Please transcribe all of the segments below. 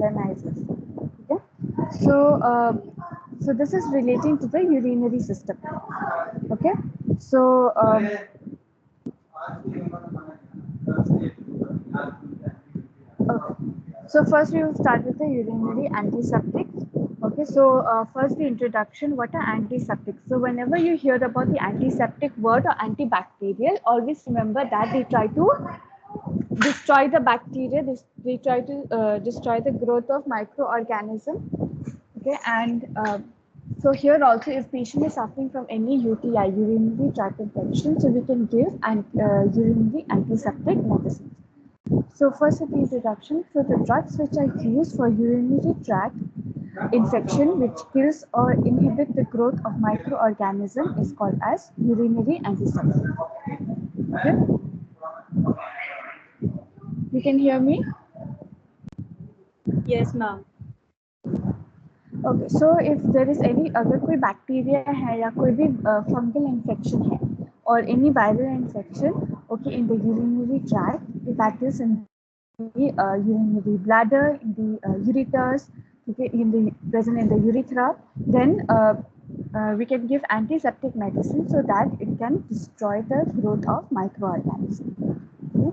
alkalinizers. Okay, so so this is relating to the urinary system. Okay, so okay. So first we will start with the urinary antiseptics. Okay, so first the introduction, what are antiseptics? So whenever you hear about the antiseptic word or antibacterial, always remember that they try to destroy the bacteria, they try to destroy the growth of microorganism. Okay, and so here also if patient is suffering from any UTI, urinary tract infection, so we can give urinary antiseptic medicines. So first the introduction. So the drugs which are used for urinary tract infection which kills or inhibit the growth of microorganism is called as urinary antiseptic. Okay? You can hear me? Yes, ma'am. Okay, so if there is any अगर कोई bacteria है या कोई भी fungal infection है or any viral infection, okay, in the urinary tract, that is in the urinary bladder, in the ureters, okay, present in the urethra, then we can give antiseptic medicine so that it can destroy the growth of microorganisms. Okay?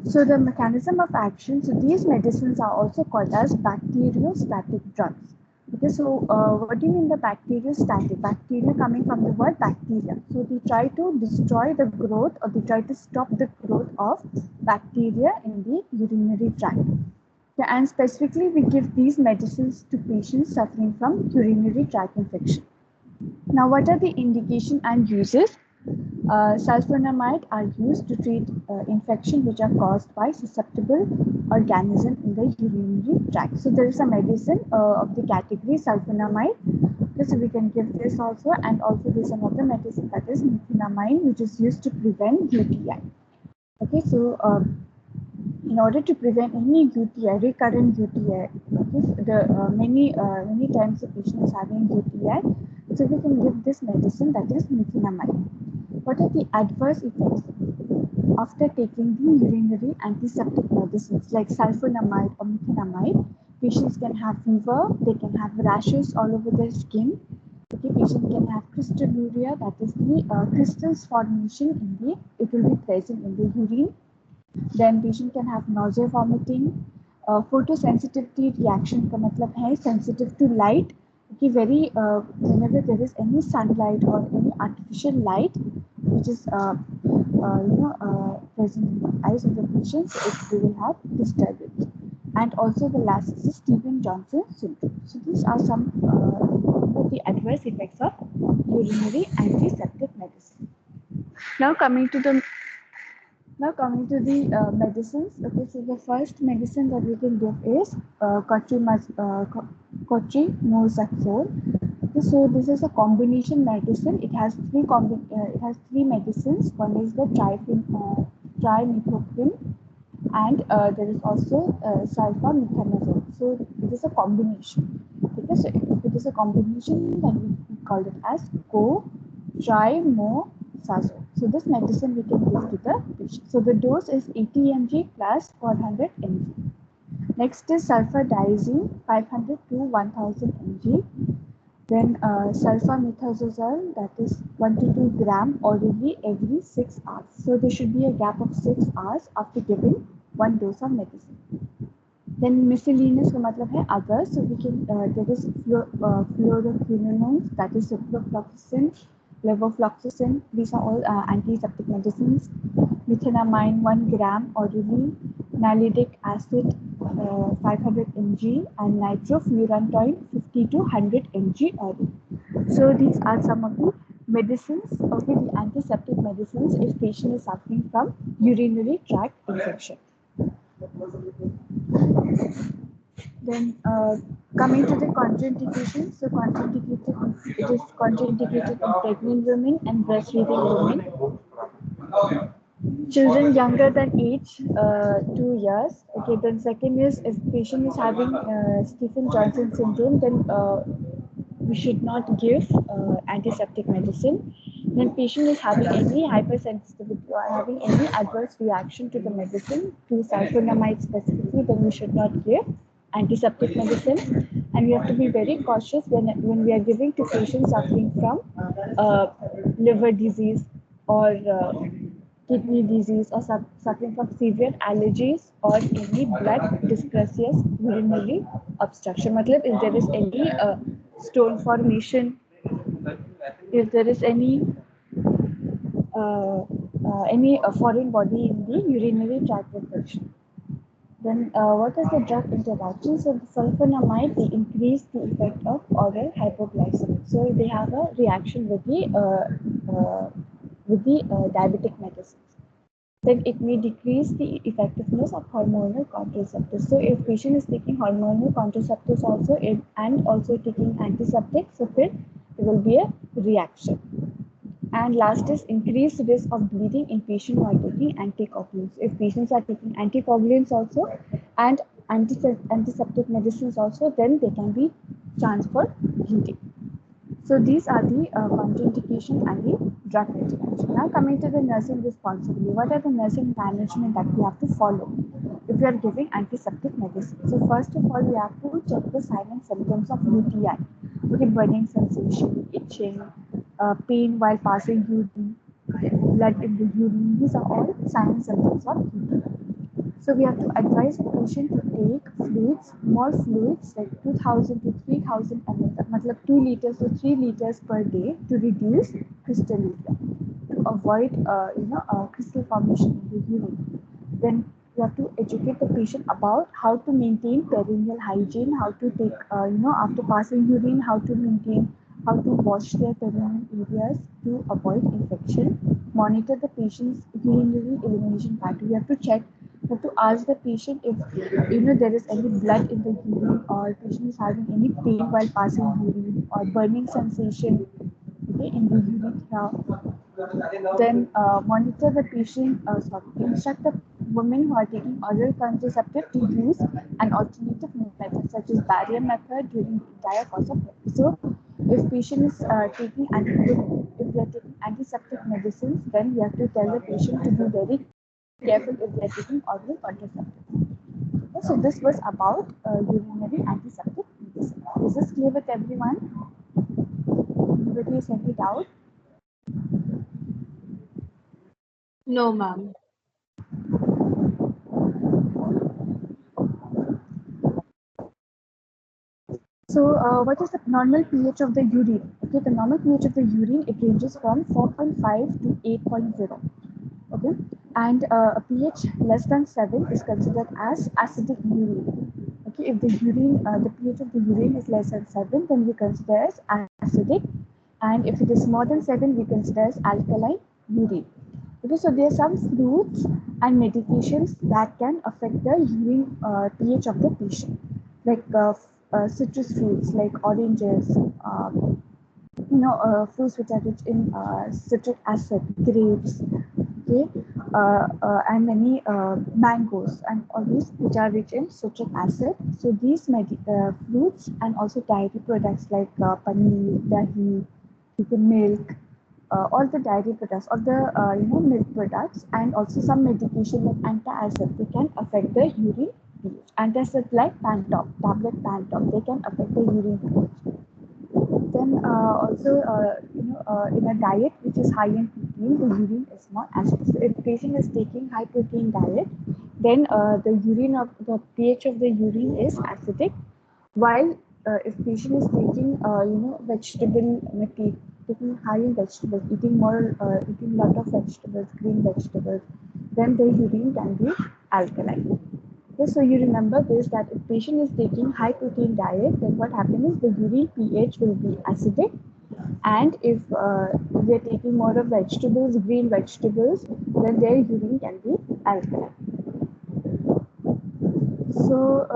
So the mechanism of action, so these medicines are also called as bacteriostatic drugs. Okay, so what do you mean by bacteriostatic? Bacteria coming from the word bacteria. So they try to destroy the growth or they try to stop the growth of bacteria in the urinary tract. Okay, and specifically we give these medicines to patients suffering from urinary tract infection. Now what are the indication and uses? Sulfonamide are used to treat infection which are caused by susceptible organism in the urinary tract. So there is a medicine of the category sulfonamide. Okay, so we can give this also, and also there is another medicine that is methenamine, which is used to prevent UTI. Okay, so in order to prevent any UTI, recurrent UTI, okay, the many times the patient is having UTI, so we can give this medicine that is methenamine. What are the adverse effects after taking the urinary antiseptic medicines like sulfonamide or methenamide? Patients can have fever, they can have rashes all over their skin. Okay, patient can have crystalluria, that is the crystals formation in the, it will be present in the urine. Then patient can have nausea, vomiting, photosensitivity reaction का मतलब है sensitive to light. Okay, very whenever there is any sunlight or any artificial light which is present in the eyes of the patient, so they will have disturbance. And also the last is Stevens-Johnson syndrome. So these are some of the adverse effects of urinary antiseptic medicine. Now coming to the medicines. Okay, so the first medicine that we can give is cotrimoxazole. Okay, so this is a combination medicine. It has three medicines. One is the trimethoprim, and there is also sulfamethanazole. So it is a combination. Okay, so if it is a combination, then we call it as cotrimoxazole. So this medicine we can give to the patient. So the dose is 80 mg plus 400 mg. Next is sulfadiazine, 500 to 1000 mg. Then sulfamethoxazole, that is 1 to 2 gram orally every 6 hours. So there should be a gap of 6 hours after giving one dose of medicine. Then miscellaneous का मतलब है others. So we can there is fluoroquinolones, that is ciprofloxacin, levofloxacin. These are all antiseptic medicines. Methenamine 1 gram orally, nalidic acid 500 mg, and nitrofurantoin 50 to 100 mg orally. So these are some of the medicines, okay, the antiseptic medicines if patient is suffering from urinary tract infection. Then coming to the contraindications, so it is contraindicated in pregnant women and breastfeeding women, children younger than age 2 years. Okay, then second is if patient is having Stevens-Johnson syndrome, then we should not give antiseptic medicine. Then patient is having any hypersensitivity or having any adverse reaction to the medicine, to sulfonamide specifically, then we should not give. antiseptic medicine, and we have to be very cautious when we are giving to patients suffering from liver disease or kidney disease or suffering from severe allergies or any blood dyscrasias, urinary obstruction. Matlab, if there is any stone formation, if there is any foreign body in the urinary tract infection. Then what is the drug interaction? So the sulfonamide, they increase the effect of oral hypoglycemia. So they have a reaction with the diabetic medicines. Then it may decrease the effectiveness of hormonal contraceptives. So if patient is taking hormonal contraceptives also and also taking antiseptics, so there will be a reaction. And last is increased risk of bleeding in patients who are taking anticoagulants. If patients are taking anticoagulants also and antiseptic medicines also, then they can be chance for bleeding. So these are the contraindication and the drug interaction. Now coming to the nursing responsibility, what are the nursing management that we have to follow if we are giving antiseptic medicine? So first of all, we have to check the signs and symptoms of UTI. Okay, burning sensation, itching, pain while passing urine, blood in the urine. These are all signs and symptoms of UTI. So we have to advise the patient to take fluids, more fluids like 2000 to 3000 ml, matlab 2 liters to 3 liters per day to reduce crystalluria, to avoid crystal formation in the urine. Then you have to educate the patient about how to maintain perineal hygiene, how to take, after passing urine, how to wash their perineal areas to avoid infection. Monitor the patient's urinary elimination pattern. You have to check. You have to ask the patient if there is any blood in the urine or patient is having any pain while passing urine or burning sensation, okay, in the urethra. Then monitor the patient, instruct the women who are taking oral contraceptive to use an alternative method such as barrier method during the entire course of pregnancy. So if patient is taking if they are taking antiseptic medicines, then you have to tell the patient to be very careful if they are taking oral contraceptive. Okay, so this was about urinary antiseptic medicine. Is this clear with everyone? Anybody has any doubt? No, ma'am. So, what is the normal pH of the urine? Okay, the normal pH of the urine, it ranges from 4.5 to 8.0. Okay, and a pH less than 7 is considered as acidic urine. Okay, if the pH of the urine is less than 7, then we consider as acidic, and if it is more than 7, we consider as alkaline urine. Okay, so there are some fruits and medications that can affect the urine pH of the patient, like citrus fruits like oranges, fruits which are rich in citric acid, grapes, okay, and many mangoes, and all these which are rich in citric acid. So these fruits and also dairy products like paneer, dahi, milk, all the dairy products, all the milk products, and also some medication like antacid, they can affect the urine pH. Antacid like Pantop, tablet Pantop, they can affect the urine pH. Then also, in a diet which is high in protein, the urine is not acidic. So if the patient is taking high protein diet, then the pH of the urine is acidic. While if patient is taking, taking high in vegetables, eating lot of vegetables, green vegetables, then the urine can be alkaline. Okay, so you remember this, that if patient is taking high protein diet, then what happens is the urine pH will be acidic, and if they're taking more of vegetables, green vegetables, then their urine can be alkaline. So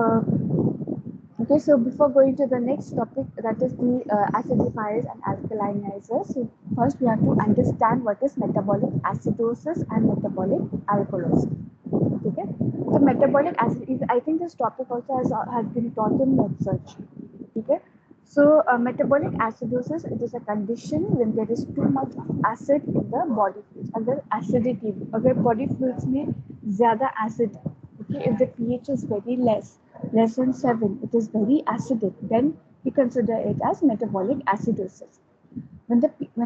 okay, so before going to the next topic, that is the acidifiers and alkalinizers. So first we have to understand what is metabolic acidosis and metabolic alkalosis. Okay, so metabolic acid is, I think this topic also has been taught in MedSearch. Okay, so metabolic acidosis, it is a condition when there is too much acid in the body fluids. अगर acidity, अगर body fluids में ज़्यादा acid, okay, if the pH is very less, Less than 7, it is very acidic. Then we consider it as metabolic acidosis. When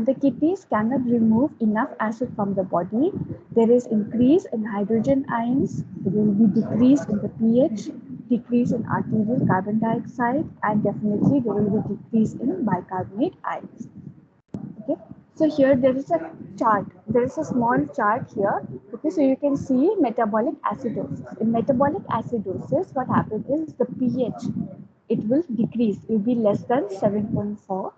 the kidneys cannot remove enough acid from the body, there is increase in hydrogen ions, there will be decrease in the pH, decrease in arterial carbon dioxide, and definitely there will be decrease in bicarbonate ions. Okay, so here there is a chart, there is a small chart here. Okay, so you can see metabolic acidosis. In metabolic acidosis, what happens is the pH, it will decrease, it will be less than 7.4.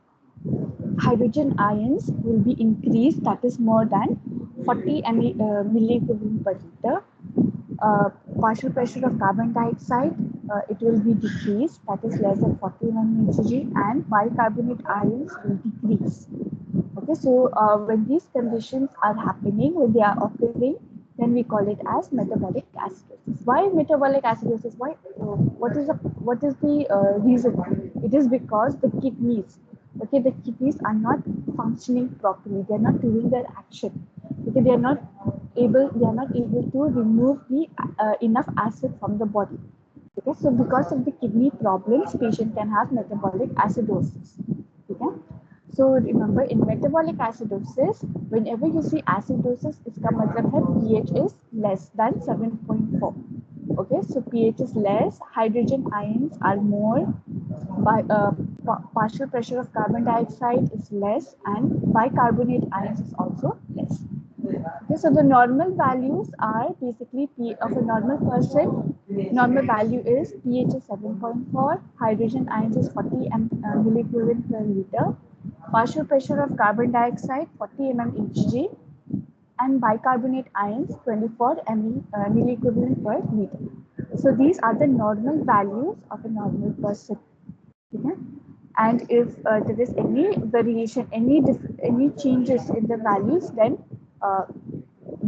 Hydrogen ions will be increased, that is more than 40 milliequivalent per liter. Partial pressure of carbon dioxide, it will be decreased, that is less than 40 mmHg, and bicarbonate ions will decrease. Okay, so when these conditions are happening, when they are occurring, then we call it as metabolic acidosis. Why metabolic acidosis? Why? What is the reason? It is because the kidneys, okay, the kidneys are not functioning properly. They are not doing their action. Okay, they are not able to remove the enough acid from the body. Okay, so because of the kidney problems, patient can have metabolic acidosis. Okay. So remember, in metabolic acidosis, whenever you see acidosis, इसका मतलब है pH is less than 7.4. Okay, so pH is less, hydrogen ions are more, partial pressure of carbon dioxide is less, and bicarbonate ions is also less. Okay, so the normal values are basically of a normal person. Normal value is pH is 7.4, hydrogen ions is 40 milliequivalent per liter, partial pressure of carbon dioxide 40 mmHg, and bicarbonate ions 24 milliequivalent per liter. So these are the normal values of a normal person. Okay? And if there is any variation, any changes in the values, then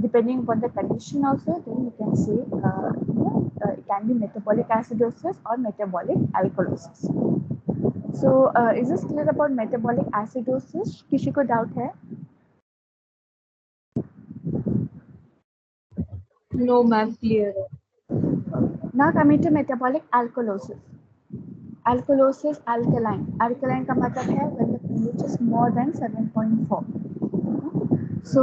depending upon the condition also, then you can say it can be metabolic acidosis or metabolic alkalosis. So is this clear about metabolic acidosis? किसी को doubt है? No, ma'am. Clear. Now coming to metabolic alkalosis. Alkalosis, alkaline. Alkaline का मतलब है when the pH is more than 7.4. So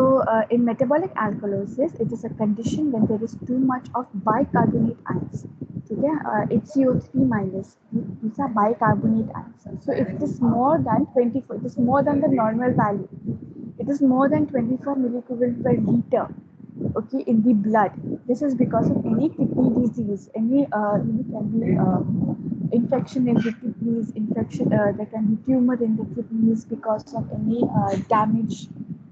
in metabolic alkalosis, it is a condition when there is too much of bicarbonate ions. Okay, HCO3 minus. These are bicarbonate ions. So if it is more than 24, it is more than the normal value. It is more than 24 milliequivalent per liter. Okay, in the blood. This is because of any kidney disease, any can be infection in the kidneys, there can be tumor in the kidneys because of any damage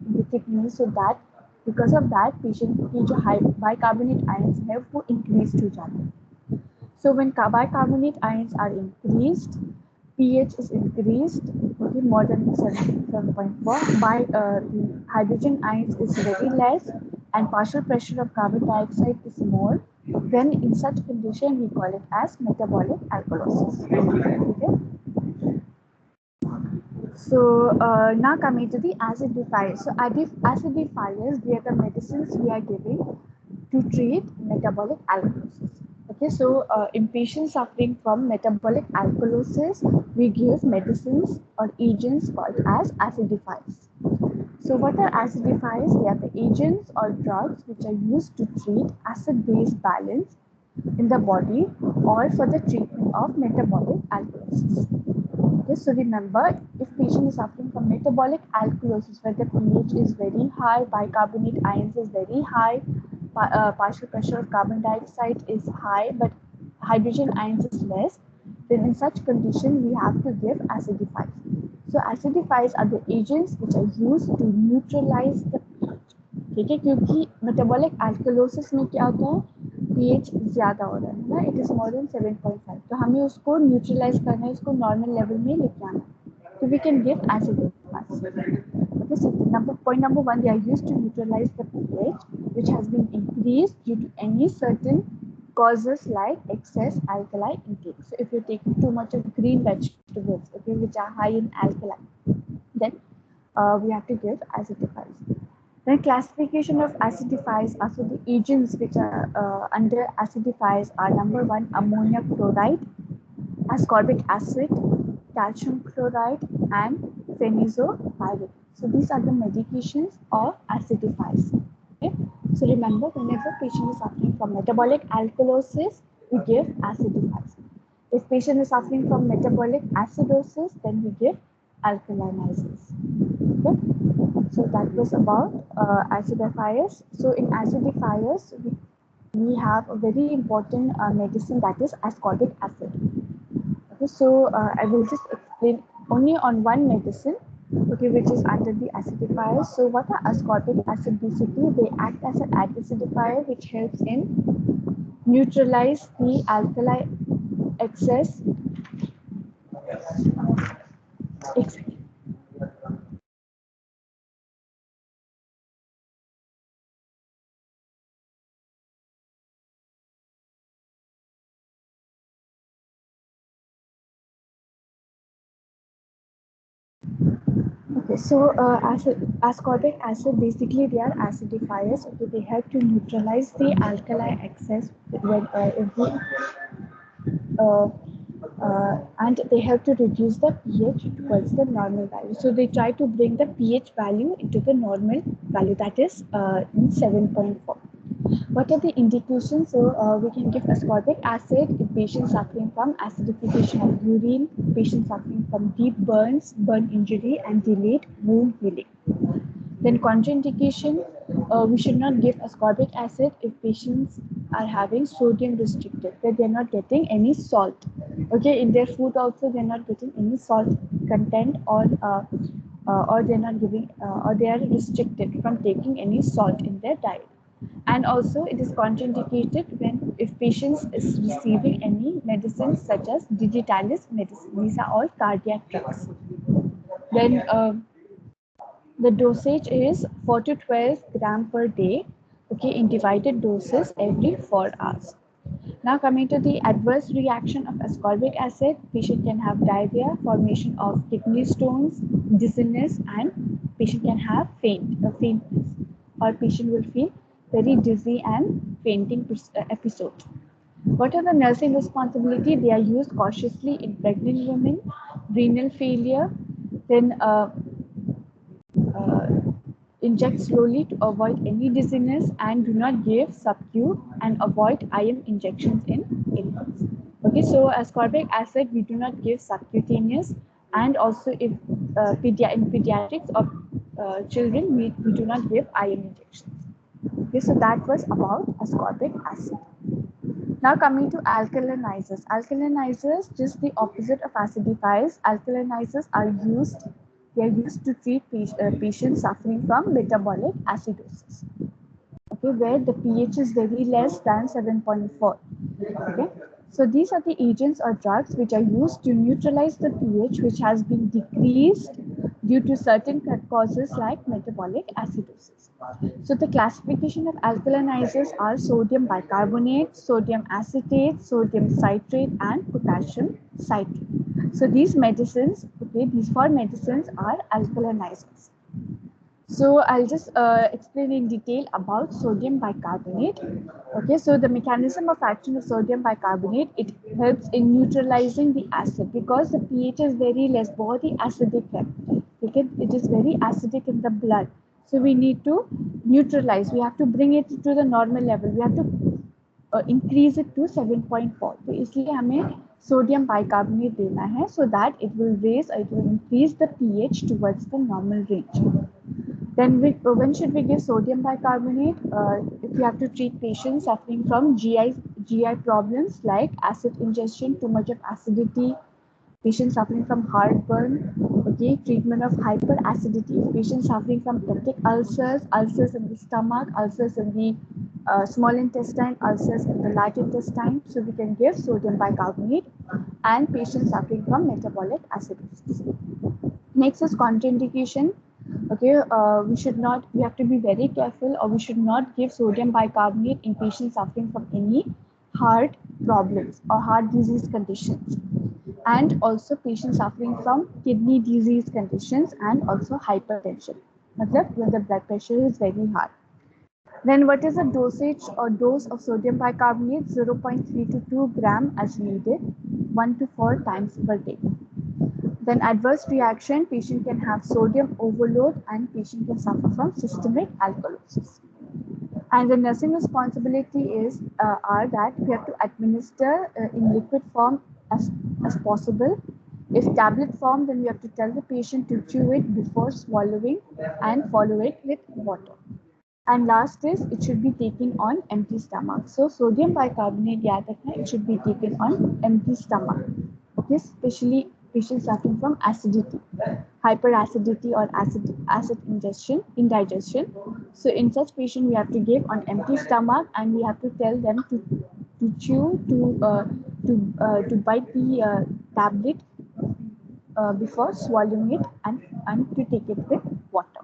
in the kidneys. So that because of that, patient की जो bicarbonate ions है वो increase हो जाते हैं. So when bicarbonate ions are increased, pH is increased, okay, more than 7.4. The hydrogen ions is very less, and partial pressure of carbon dioxide is more. Then in such condition, we call it as metabolic alkalosis. Okay. So now coming to the acidifiers. So acidifiers, they are the medicines we are giving to treat metabolic alkalosis. Okay, so in patients suffering from metabolic alkalosis, we give medicines or agents called as acidifiers. So what are acidifiers? They are the agents or drugs which are used to treat acid-base balance in the body or for the treatment of metabolic alkalosis. Okay, so remember, if patient is suffering from metabolic alkalosis where the pH is very high, bicarbonate ions is very high, partial pressure of carbon dioxide is high, but hydrogen ions is less, then in such condition we have to give acidifiers. So acidifiers are the agents which are used to neutralize the pH. ठीक है, क्योंकि metabolic alkalosis में क्या होता है, pH ज़्यादा हो रहा है ना, it is more than 7.5, तो हमें उसको neutralize करना है, उसको normal level में लेके आना है, so we can give acidifiers. Okay, so point number one, they are used to neutralize the pH which has been increased due to any certain causes like excess alkali intake. So if you're taking too much of green vegetables, okay, which are high in alkali, then we have to give acidifiers. Then classification of acidifiers, also the agents which are under acidifiers are number one, ammonia chloride, ascorbic acid, calcium chloride, and phenazopyrite. So these are the medications of acidifiers. Okay? So remember, whenever patient is suffering from metabolic alkalosis, we give acidifiers. If patient is suffering from metabolic acidosis, then we give alkalinizers. Okay? So that was about acidifiers. So in acidifiers, we have a very important medicine, that is ascorbic acid. Okay, so I will just explain only on one medicine, okay, which is under the acidifiers. So what are ascorbic acid? Basically, they act as an acidifier which helps in neutralize the alkali excess. Okay, so ascorbic acid, basically they are acidifiers. Okay, they help to neutralize the alkali excess when if the uh, and they help to reduce the pH towards the normal value. So they try to bring the pH value into the normal value, that is in 7.4. What are the indications? So we can give ascorbic acid in patients suffering from acidification of urine, patients suffering from deep burns, burn injury, and delayed wound healing. Then contraindication, we should not give ascorbic acid if patients are having sodium restricted, that they're not getting any salt. Okay, in their food also they're not getting any salt content, or they're not giving or they are restricted from taking any salt in their diet. And also it is contraindicated when if patients is receiving any medicines such as digitalis medicine. These are all cardiac drugs. Then the dosage is 4 to 12 gram per day, okay, in divided doses every 4 hours. Now coming to the adverse reaction of ascorbic acid, patient can have diarrhea, formation of kidney stones, dizziness, and patient can have faintness, or patient will feel very dizzy and fainting episode. What are the nursing responsibility? They are used cautiously in pregnant women, renal failure, then uh, inject slowly to avoid any dizziness, and do not give subcu, and avoid IM injections in infants. Okay, so ascorbic acid we do not give subcutaneous, and also if in pediatrics of children we do not give IM injections. Okay, so that was about ascorbic acid. Now coming to alkalinizers. Alkalinizers, just the opposite of acidifiers. Alkalinizers are used, they are used to treat patients suffering from metabolic acidosis. Okay, where the pH is very less than 7.4. Okay, so these are the agents or drugs which are used to neutralize the pH which has been decreased due to certain causes like metabolic acidosis. So the classification of alkalinizers are sodium bicarbonate, sodium acetate, sodium citrate, and potassium citrate. So these medicines, okay, these four medicines are alkalinizers. So I'll just explain in detail about sodium bicarbonate. Okay, so the mechanism of action of sodium bicarbonate, it helps in neutralizing the acid because the pH is very less, very acidic. Okay, it is very acidic in the blood. So we need to neutralize. We have to bring it to the normal level. We have to increase it to 7.4. तो इसलिए हमें sodium bicarbonate देना है so that it will increase the pH towards the normal range. Then when should we give sodium bicarbonate? If you have to treat patients suffering from GI problems like acid ingestion, too much of acidity, patients suffering from heartburn, okay, treatment of hyperacidity, patients suffering from peptic ulcers, ulcers in the stomach, ulcers in the small intestine, ulcers in the large intestine. So we can give sodium bicarbonate, and patients suffering from metabolic acidosis. Next is contraindication. Okay, we have to be very careful, or we should not give sodium bicarbonate in patients suffering from any heart problems or heart disease conditions, and also patients suffering from kidney disease conditions, and also hypertension. matlab when the blood pressure is very high. Then what is the dosage or dose of sodium bicarbonate? 0.3 to 2 gram as needed, 1 to 4 times per day. Then adverse reaction, patient can have sodium overload and patient can suffer from systemic alkalosis. And the nursing responsibility is are that we have to administer in liquid form as possible. If tablet form, then we have to tell the patient to chew it before swallowing and follow it with water. And last is it should be taken on empty stomach. So sodium bicarbonate yaad rakhna, it should be taken on empty stomach. Okay, especially patients suffering from acidity, hyperacidity or acid indigestion. So in such patient we have to give on empty stomach and we have to tell them to chew to bite the tablet before swallowing it and to take it with water.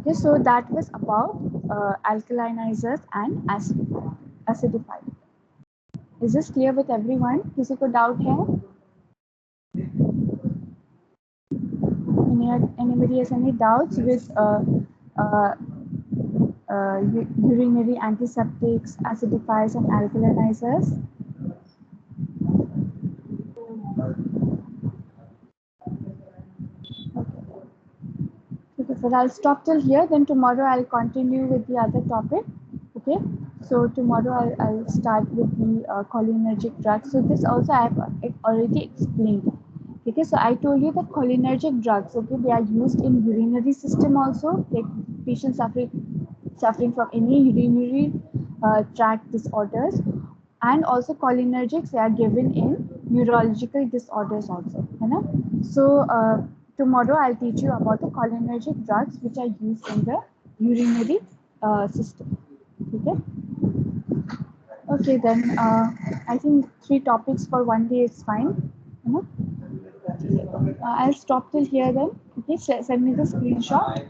Okay, so that was about alkalinizers and acidifiers. Is this clear with everyone? किसी को doubt है? Anybody has any doubts with uh, urinary antiseptics, acidifiers, and alkalinizers? Okay, so I'll stop till here. Then tomorrow I'll continue with the other topic. Okay, so tomorrow I'll start with the cholinergic drugs. So this also I have already explained. Okay, so I told you that cholinergic drugs, okay, they are used in urinary system also, like patients suffering from any urinary tract disorders, and also cholinergics they are given in neurological disorders also, है ना? So tomorrow I'll teach you about the cholinergic drugs which are used in the urinary system. Okay. Okay, then I think 3 topics for one day is fine. You know? I'll stop till here then. Okay, send me the screenshot.